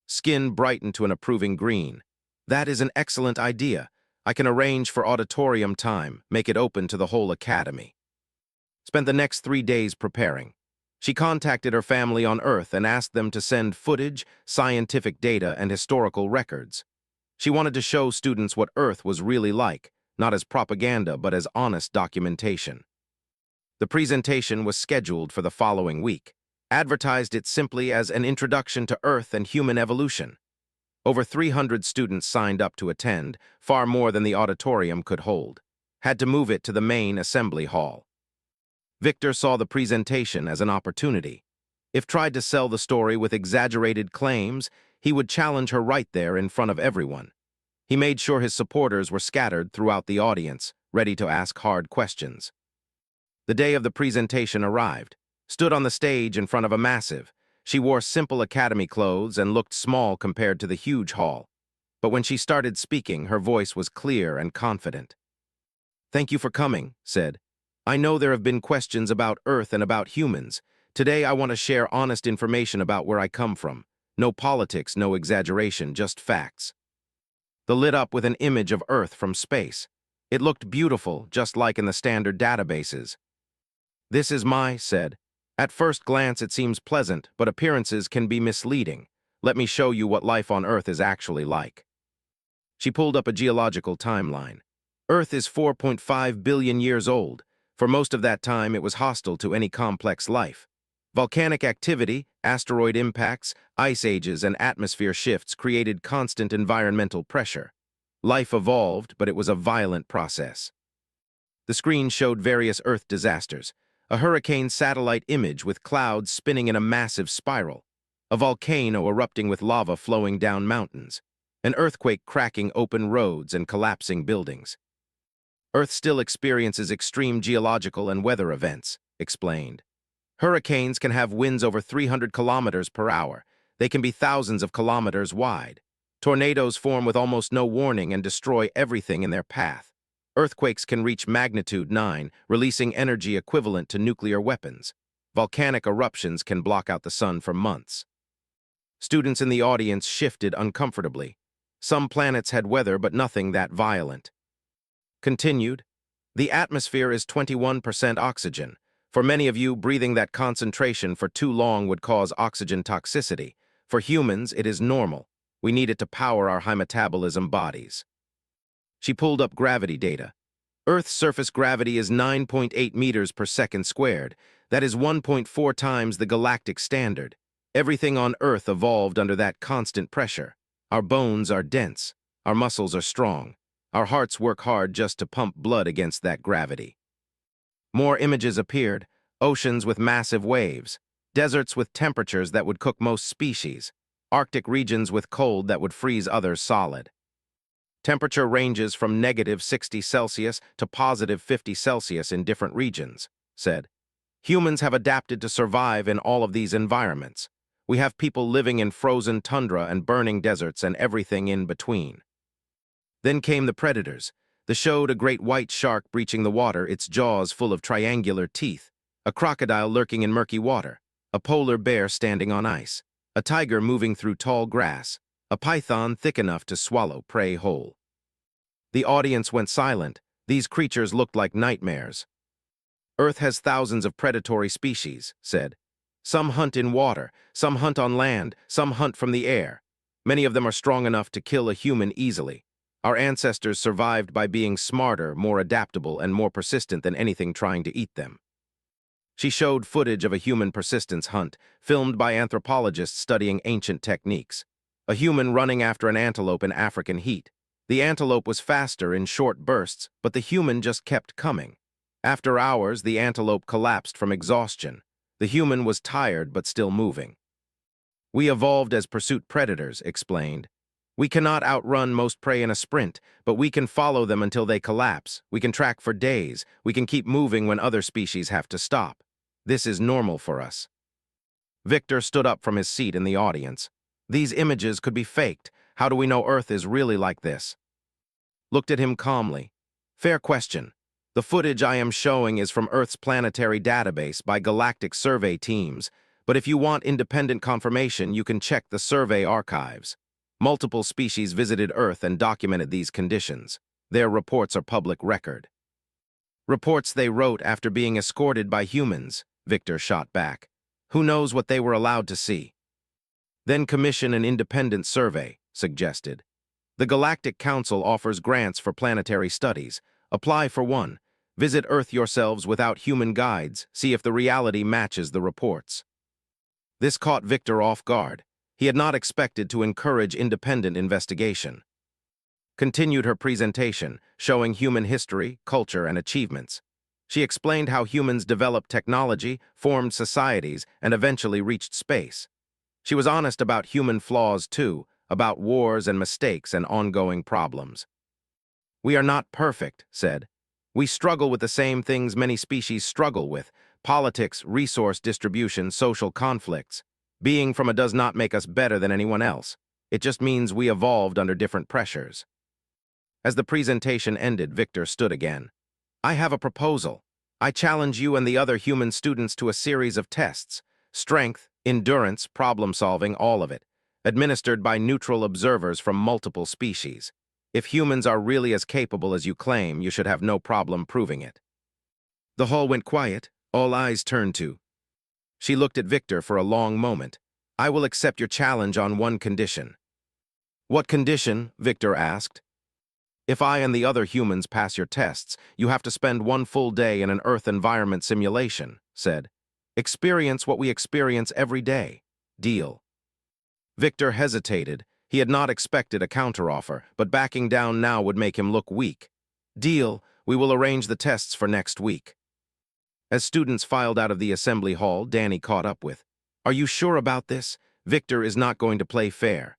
Skin brightened to an approving green. That is an excellent idea. I can arrange for auditorium time, make it open to the whole academy. Spent the next 3 days preparing. She contacted her family on Earth and asked them to send footage, scientific data, and historical records. She wanted to show students what Earth was really like, not as propaganda but as honest documentation. The presentation was scheduled for the following week. Advertised it simply as an introduction to Earth and human evolution. Over 300 students signed up to attend, far more than the auditorium could hold. Had to move it to the main assembly hall. Victor saw the presentation as an opportunity. If tried to sell the story with exaggerated claims, he would challenge her right there in front of everyone. He made sure his supporters were scattered throughout the audience, ready to ask hard questions. The day of the presentation arrived. Stood on the stage in front of a massive. She wore simple academy clothes and looked small compared to the huge hall. But when she started speaking, her voice was clear and confident. Thank you for coming, said. I know there have been questions about Earth and about humans. Today I want to share honest information about where I come from. No politics, no exaggeration, just facts. The lit up with an image of Earth from space. It looked beautiful, just like in the standard databases. This is my, said. At first glance it seems pleasant, but appearances can be misleading. Let me show you what life on Earth is actually like. She pulled up a geological timeline. Earth is 4.5 billion years old. For most of that time, it was hostile to any complex life. Volcanic activity, asteroid impacts, ice ages, and atmosphere shifts created constant environmental pressure. Life evolved, but it was a violent process. The screen showed various Earth disasters. A hurricane satellite image with clouds spinning in a massive spiral. A volcano erupting with lava flowing down mountains. An earthquake cracking open roads and collapsing buildings. Earth still experiences extreme geological and weather events, explained. Hurricanes can have winds over 300 kilometers per hour. They can be thousands of kilometers wide. Tornadoes form with almost no warning and destroy everything in their path. Earthquakes can reach magnitude 9, releasing energy equivalent to nuclear weapons. Volcanic eruptions can block out the sun for months. Students in the audience shifted uncomfortably. Some planets had weather, but nothing that violent. Continued, the atmosphere is 21% oxygen. For many of you, breathing that concentration for too long would cause oxygen toxicity. For humans, it is normal. We need it to power our high metabolism bodies. She pulled up gravity data. Earth's surface gravity is 9.8 meters per second squared. That is 1.4 times the galactic standard. Everything on Earth evolved under that constant pressure. Our bones are dense. Our muscles are strong. Our hearts work hard just to pump blood against that gravity. More images appeared, oceans with massive waves, deserts with temperatures that would cook most species, Arctic regions with cold that would freeze others solid. Temperature ranges from -60 Celsius to +50 Celsius in different regions, said. Humans have adapted to survive in all of these environments. We have people living in frozen tundra and burning deserts and everything in between. Then came the predators. They showed a great white shark breaching the water, its jaws full of triangular teeth, a crocodile lurking in murky water, a polar bear standing on ice, a tiger moving through tall grass, a python thick enough to swallow prey whole. The audience went silent. These creatures looked like nightmares. Earth has thousands of predatory species, said. Some hunt in water, some hunt on land, some hunt from the air. Many of them are strong enough to kill a human easily. Our ancestors survived by being smarter, more adaptable, and more persistent than anything trying to eat them. She showed footage of a human persistence hunt, filmed by anthropologists studying ancient techniques. A human running after an antelope in African heat. The antelope was faster in short bursts, but the human just kept coming. After hours, the antelope collapsed from exhaustion. The human was tired but still moving. We evolved as pursuit predators, explained. We cannot outrun most prey in a sprint, but we can follow them until they collapse. We can track for days. We can keep moving when other species have to stop. This is normal for us. Victor stood up from his seat in the audience. These images could be faked. How do we know Earth is really like this? Looked at him calmly. Fair question. The footage I am showing is from Earth's planetary database by galactic survey teams, but if you want independent confirmation, you can check the survey archives. Multiple species visited Earth and documented these conditions. Their reports are public record. Reports they wrote after being escorted by humans, Victor shot back. Who knows what they were allowed to see? Then commission an independent survey, suggested. The Galactic Council offers grants for planetary studies. Apply for one. Visit Earth yourselves without human guides. See if the reality matches the reports. This caught Victor off guard. He had not expected to encourage independent investigation. Continued her presentation, showing human history, culture, and achievements. She explained how humans developed technology, formed societies, and eventually reached space. She was honest about human flaws, too, about wars and mistakes and ongoing problems. We are not perfect, said. We struggle with the same things many species struggle with: politics, resource distribution, social conflicts. Being from a does not make us better than anyone else. It just means we evolved under different pressures. As the presentation ended, Victor stood again. I have a proposal. I challenge you and the other human students to a series of tests. Strength, endurance, problem-solving, all of it. Administered by neutral observers from multiple species. If humans are really as capable as you claim, you should have no problem proving it. The hall went quiet. All eyes turned to. She looked at Victor for a long moment. I will accept your challenge on one condition. What condition? Victor asked. If I and the other humans pass your tests, you have to spend one full day in an Earth environment simulation, said. Experience what we experience every day. Deal. Victor hesitated. He had not expected a counteroffer, but backing down now would make him look weak. Deal. We will arrange the tests for next week. As students filed out of the assembly hall, Danny caught up with, Are you sure about this? Victor is not going to play fair.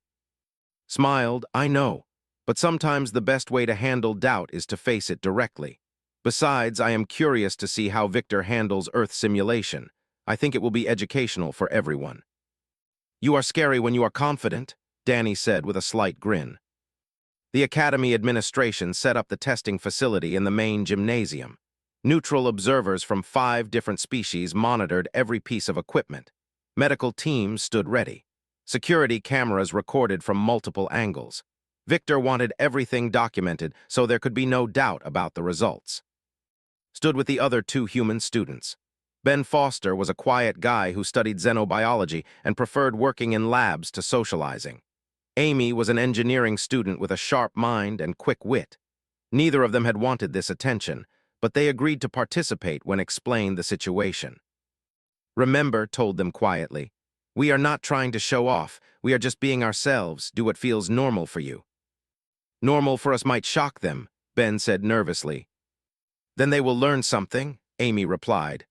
Smiled, I know, but sometimes the best way to handle doubt is to face it directly. Besides, I am curious to see how Victor handles Earth simulation. I think it will be educational for everyone. You are scary when you are confident, Danny said with a slight grin. The Academy administration set up the testing facility in the main gymnasium. Neutral observers from 5 different species monitored every piece of equipment. Medical teams stood ready. Security cameras recorded from multiple angles. Victor wanted everything documented so there could be no doubt about the results. Stood with the other two human students. Ben Foster was a quiet guy who studied xenobiology and preferred working in labs to socializing. Amy was an engineering student with a sharp mind and quick wit. Neither of them had wanted this attention, but they agreed to participate when explained the situation. Remember, told them quietly, we are not trying to show off, we are just being ourselves, do what feels normal for you. Normal for us might shock them, Ben said nervously. Then they will learn something, Amy replied.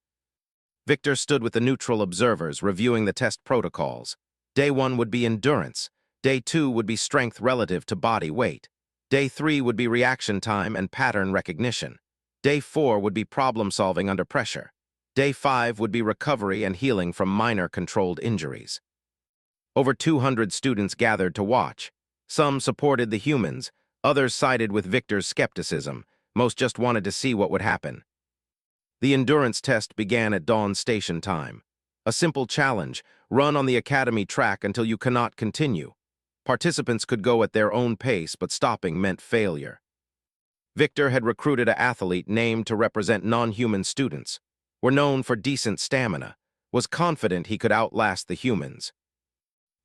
Victor stood with the neutral observers, reviewing the test protocols. Day 1 would be endurance. Day 2 would be strength relative to body weight. Day 3 would be reaction time and pattern recognition. Day 4 would be problem solving under pressure. Day 5 would be recovery and healing from minor controlled injuries. Over 200 students gathered to watch. Some supported the humans, others sided with Victor's skepticism. Most just wanted to see what would happen. The endurance test began at dawn station time. A simple challenge, run on the academy track until you cannot continue. Participants could go at their own pace, but stopping meant failure. Victor had recruited an athlete named to represent non-human students, were known for decent stamina, was confident he could outlast the humans.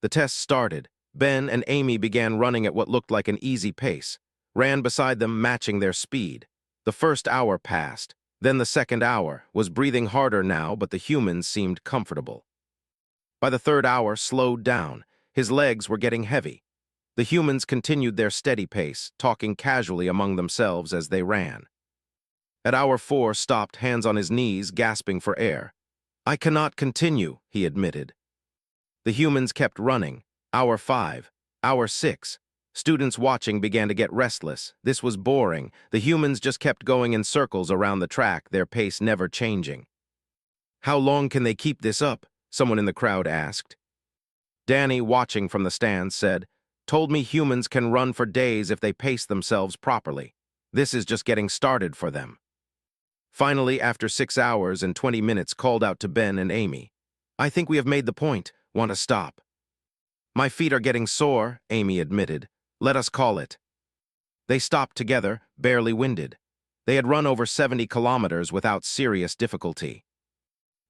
The test started. Ben and Amy began running at what looked like an easy pace, ran beside them matching their speed. The first hour passed, then the second hour, was breathing harder now, but the humans seemed comfortable. By the third hour, slowed down. His legs were getting heavy. The humans continued their steady pace, talking casually among themselves as they ran. At hour 4, stopped, hands on his knees, gasping for air. I cannot continue, he admitted. The humans kept running. Hour 5, hour 6. Students watching began to get restless. This was boring. The humans just kept going in circles around the track, their pace never changing. How long can they keep this up? Someone in the crowd asked. Danny, watching from the stands, said, told me humans can run for days if they pace themselves properly. This is just getting started for them. Finally, after 6 hours and 20 minutes, called out to Ben and Amy. I think we have made the point. Want to stop? My feet are getting sore, Amy admitted. Let us call it. They stopped together, barely winded. They had run over 70 kilometers without serious difficulty.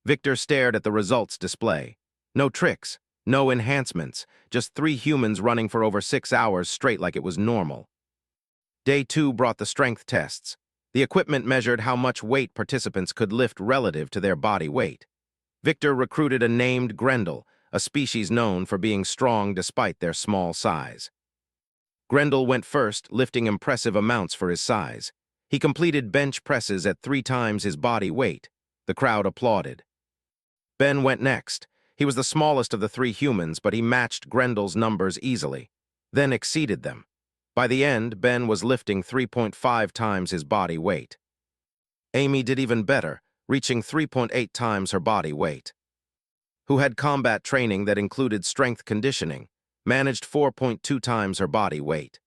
Victor stared at the results display. No tricks, no enhancements, just 3 humans running for over 6 hours straight like it was normal. Day 2 brought the strength tests. The equipment measured how much weight participants could lift relative to their body weight. Victor recruited a named Grendel, a species known for being strong despite their small size. Grendel went first, lifting impressive amounts for his size. He completed bench presses at 3 times his body weight. The crowd applauded. Ben went next. He was the smallest of the 3 humans, but he matched Grendel's numbers easily, then exceeded them. By the end, Ben was lifting 3.5 times his body weight. Amy did even better, reaching 3.8 times her body weight. Who had combat training that included strength conditioning, managed 4.2 times her body weight.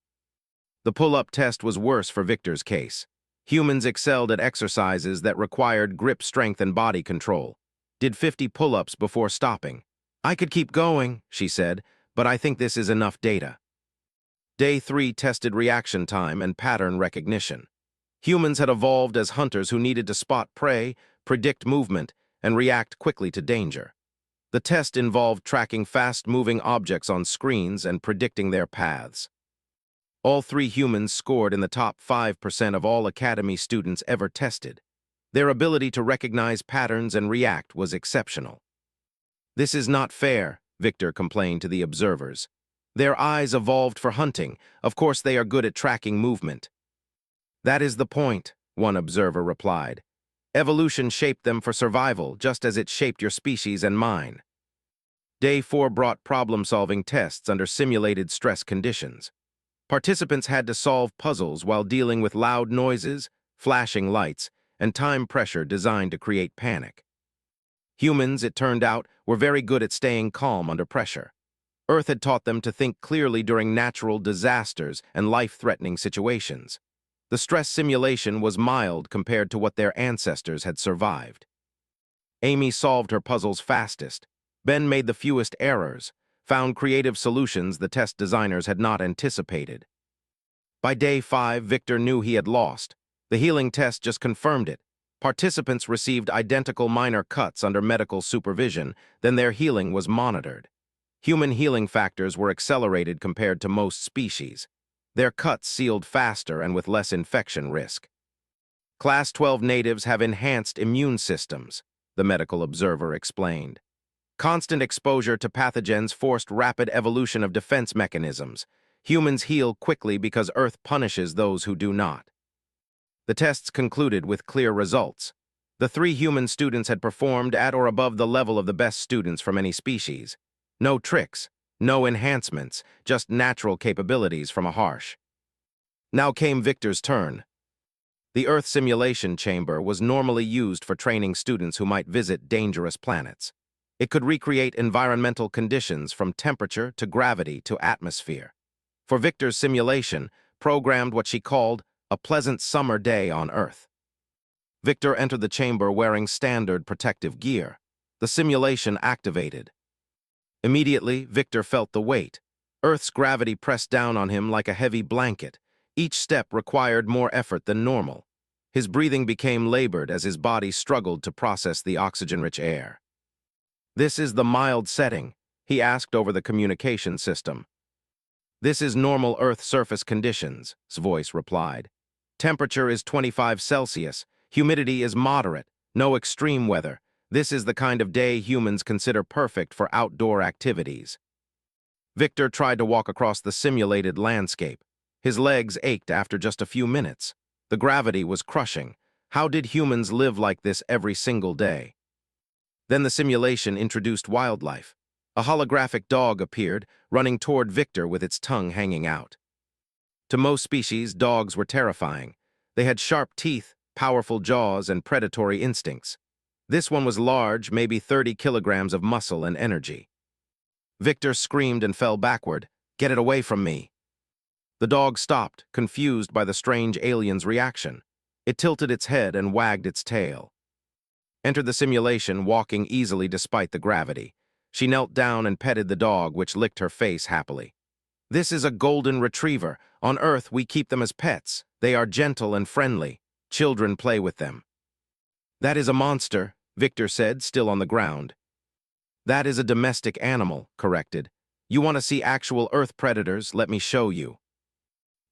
The pull-up test was worse for Victor's case. Humans excelled at exercises that required grip strength and body control. Did 50 pull-ups before stopping. I could keep going, she said, but I think this is enough data. Day 3 tested reaction time and pattern recognition. Humans had evolved as hunters who needed to spot prey, predict movement, and react quickly to danger. The test involved tracking fast-moving objects on screens and predicting their paths. All 3 humans scored in the top 5% of all Academy students ever tested. Their ability to recognize patterns and react was exceptional. This is not fair, Victor complained to the observers. Their eyes evolved for hunting. Of course they are good at tracking movement. That is the point, one observer replied. Evolution shaped them for survival, just as it shaped your species and mine. Day 4 brought problem-solving tests under simulated stress conditions. Participants had to solve puzzles while dealing with loud noises, flashing lights, and time pressure designed to create panic. Humans, it turned out, were very good at staying calm under pressure. Earth had taught them to think clearly during natural disasters and life-threatening situations. The stress simulation was mild compared to what their ancestors had survived. Amy solved her puzzles fastest. Ben made the fewest errors, found creative solutions the test designers had not anticipated. By day 5, Victor knew he had lost. The healing test just confirmed it. Participants received identical minor cuts under medical supervision, then their healing was monitored. Human healing factors were accelerated compared to most species. Their cuts sealed faster and with less infection risk. Class 12 natives have enhanced immune systems, the medical observer explained. Constant exposure to pathogens forced rapid evolution of defense mechanisms. Humans heal quickly because Earth punishes those who do not. The tests concluded with clear results. The 3 human students had performed at or above the level of the best students from any species. No tricks, no enhancements, just natural capabilities from a harsh. Now came Victor's turn. The Earth simulation chamber was normally used for training students who might visit dangerous planets. It could recreate environmental conditions from temperature to gravity to atmosphere. For Victor's simulation, programmed what she called a pleasant summer day on Earth. Victor entered the chamber wearing standard protective gear. The simulation activated. Immediately, Victor felt the weight. Earth's gravity pressed down on him like a heavy blanket. Each step required more effort than normal. His breathing became labored as his body struggled to process the oxygen-rich air. "This is the mild setting," he asked over the communication system. "This is normal Earth surface conditions," his voice replied. "Temperature is 25 Celsius. Humidity is moderate. No extreme weather. This is the kind of day humans consider perfect for outdoor activities." Victor tried to walk across the simulated landscape. His legs ached after just a few minutes. The gravity was crushing. How did humans live like this every single day? Then the simulation introduced wildlife. A holographic dog appeared, running toward Victor with its tongue hanging out. To most species, dogs were terrifying. They had sharp teeth, powerful jaws, and predatory instincts. This one was large, maybe 30 kilograms of muscle and energy. Victor screamed and fell backward. "Get it away from me!" The dog stopped, confused by the strange alien's reaction. It tilted its head and wagged its tail. Entered the simulation, walking easily despite the gravity. She knelt down and petted the dog, which licked her face happily. "This is a golden retriever. On Earth, we keep them as pets. They are gentle and friendly. Children play with them." "That is a monster," Victor said, still on the ground. "That is a domestic animal," corrected. "You want to see actual Earth predators? Let me show you."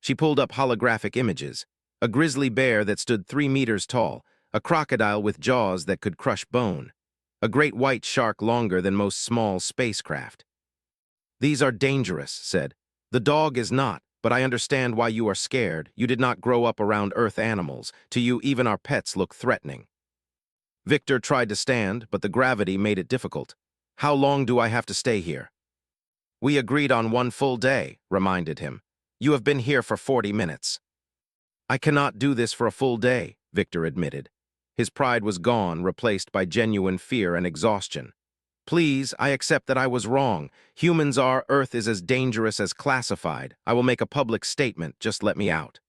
She pulled up holographic images. A grizzly bear that stood 3 meters tall, a crocodile with jaws that could crush bone, a great white shark longer than most small spacecraft. "These are dangerous," said. "The dog is not, but I understand why you are scared. You did not grow up around Earth animals. To you, even our pets look threatening." Victor tried to stand, but the gravity made it difficult. "How long do I have to stay here?" "We agreed on 1 full day," reminded him. "You have been here for 40 minutes. "I cannot do this for a full day," Victor admitted. His pride was gone, replaced by genuine fear and exhaustion. "Please, I accept that I was wrong. Humans are, Earth is as dangerous as classified. I will make a public statement, just let me out."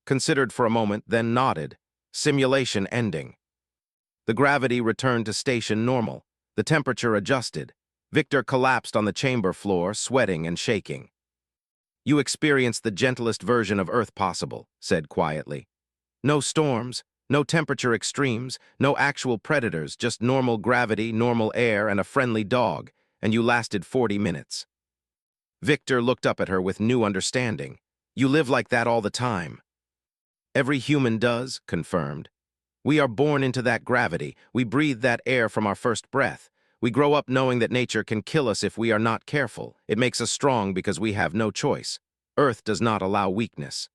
Considered for a moment, then nodded. Simulation ending. The gravity returned to station normal. The temperature adjusted. Victor collapsed on the chamber floor, sweating and shaking. "You experienced the gentlest version of Earth possible," said quietly. "No storms, no temperature extremes, no actual predators, just normal gravity, normal air, and a friendly dog, and you lasted 40 minutes. Victor looked up at her with new understanding. "You live like that all the time." "Every human does," confirmed. "We are born into that gravity. We breathe that air from our first breath. We grow up knowing that nature can kill us if we are not careful. It makes us strong because we have no choice. Earth does not allow weakness."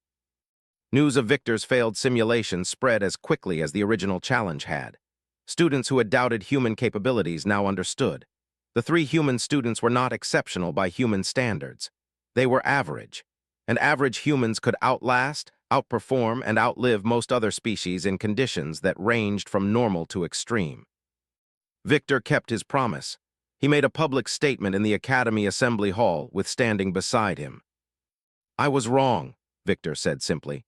News of Victor's failed simulation spread as quickly as the original challenge had. Students who had doubted human capabilities now understood. The 3 human students were not exceptional by human standards. They were average. And average humans could outlast, outperform, and outlive most other species in conditions that ranged from normal to extreme. Victor kept his promise. He made a public statement in the Academy Assembly Hall, with standing beside him. "I was wrong," Victor said simply.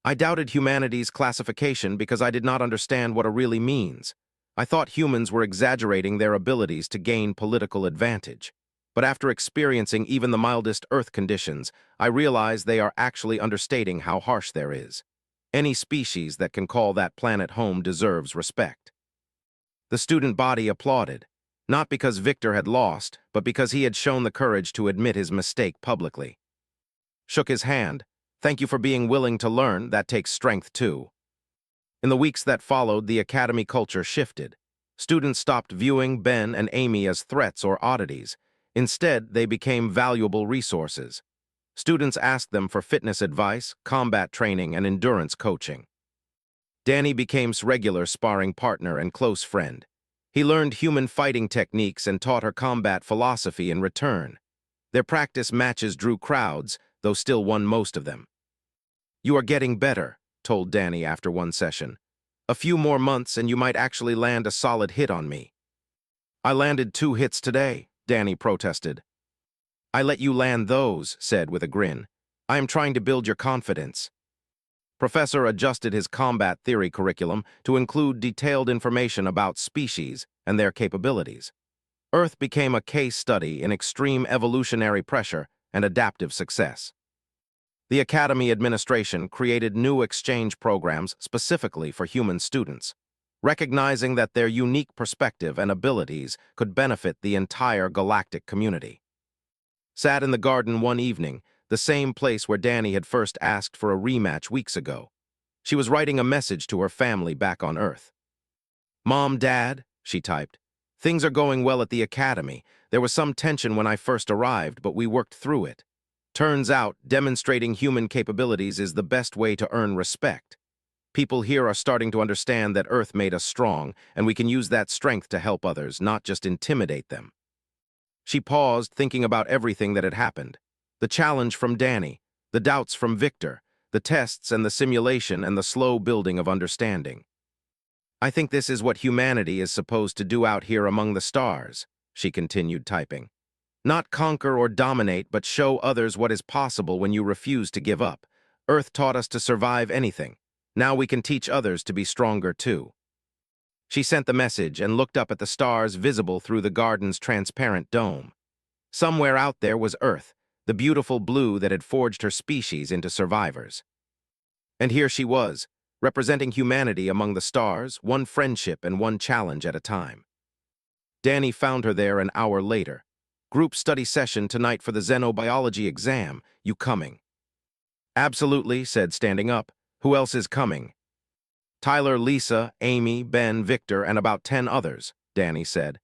"I doubted humanity's classification because I did not understand what it really means. I thought humans were exaggerating their abilities to gain political advantage. But after experiencing even the mildest Earth conditions, I realize they are actually understating how harsh there is. Any species that can call that planet home deserves respect. The student body applauded, not because Victor had lost, but because he had shown the courage to admit his mistake publicly. Shook his hand. Thank you for being willing to learn, that takes strength too. In the weeks that followed, the academy culture shifted. Students stopped viewing Ben and Amy as threats or oddities. Instead, they became valuable resources. Students asked them for fitness advice, combat training, and endurance coaching. Danny became regular sparring partner and close friend. He learned human fighting techniques and taught her combat philosophy in return. Their practice matches drew crowds, though still won most of them. You are getting better, told Danny after one session. A few more months and you might actually land a solid hit on me. I landed 2 hits today, Danny protested. I let you land those, said with a grin. I am trying to build your confidence. Professor adjusted his combat theory curriculum to include detailed information about species and their capabilities. Earth became a case study in extreme evolutionary pressure and adaptive success. The Academy administration created new exchange programs specifically for human students, recognizing that their unique perspective and abilities could benefit the entire galactic community. Sat in the garden one evening, the same place where Danny had first asked for a rematch weeks ago. She was writing a message to her family back on Earth. Mom, Dad, she typed, things are going well at the Academy. There was some tension when I first arrived, but we worked through it. Turns out, demonstrating human capabilities is the best way to earn respect. People here are starting to understand that Earth made us strong, and we can use that strength to help others, not just intimidate them. She paused, thinking about everything that had happened. The challenge from Danny, the doubts from Victor, the tests and the simulation and the slow building of understanding. I think this is what humanity is supposed to do out here among the stars, she continued typing. Not conquer or dominate, but show others what is possible when you refuse to give up. Earth taught us to survive anything. Now we can teach others to be stronger too. She sent the message and looked up at the stars visible through the garden's transparent dome. Somewhere out there was Earth, the beautiful blue that had forged her species into survivors. And here she was, representing humanity among the stars, one friendship and one challenge at a time. Danny found her there an hour later. Group study session tonight for the xenobiology exam. You coming? Absolutely, said standing up. Who else is coming? Tyler, Lisa, Amy, Ben, Victor, and about 10 others, Danny said.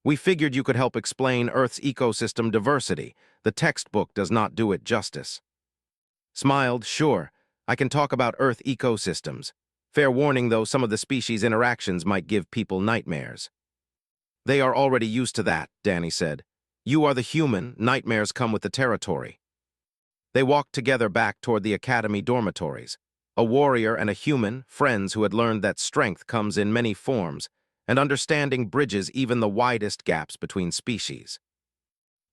We figured you could help explain Earth's ecosystem diversity. The textbook does not do it justice. Smiled, sure, I can talk about Earth ecosystems. Fair warning, though, some of the species' interactions might give people nightmares. They are already used to that, Danny said. You are the human, nightmares come with the territory. They walked together back toward the academy dormitories. A warrior and a human, friends who had learned that strength comes in many forms, and understanding bridges even the widest gaps between species.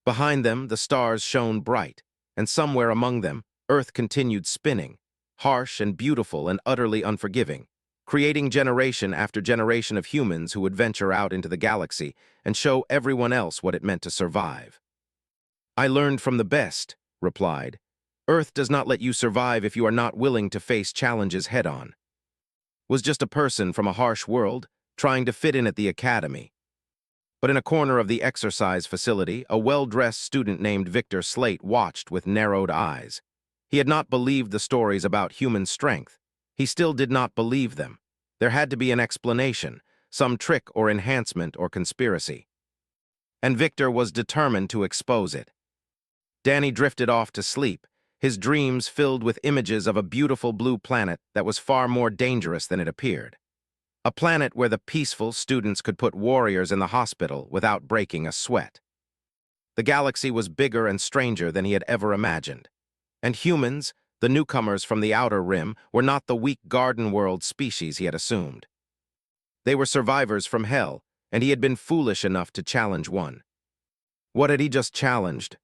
Behind them, the stars shone bright, and somewhere among them, Earth continued spinning, harsh and beautiful and utterly unforgiving, creating generation after generation of humans who would venture out into the galaxy and show everyone else what it meant to survive. I learned from the best, replied. Earth does not let you survive if you are not willing to face challenges head-on. Was just a person from a harsh world, trying to fit in at the academy. But in a corner of the exercise facility, a well-dressed student named Victor Slate watched with narrowed eyes. He had not believed the stories about human strength. He still did not believe them. There had to be an explanation, some trick or enhancement or conspiracy. And Victor was determined to expose it. Danny drifted off to sleep, his dreams filled with images of a beautiful blue planet that was far more dangerous than it appeared. A planet where the peaceful students could put warriors in the hospital without breaking a sweat. The galaxy was bigger and stranger than he had ever imagined. And humans, the newcomers from the outer rim, were not the weak garden world species he had assumed. They were survivors from hell, and he had been foolish enough to challenge one. What had he just challenged?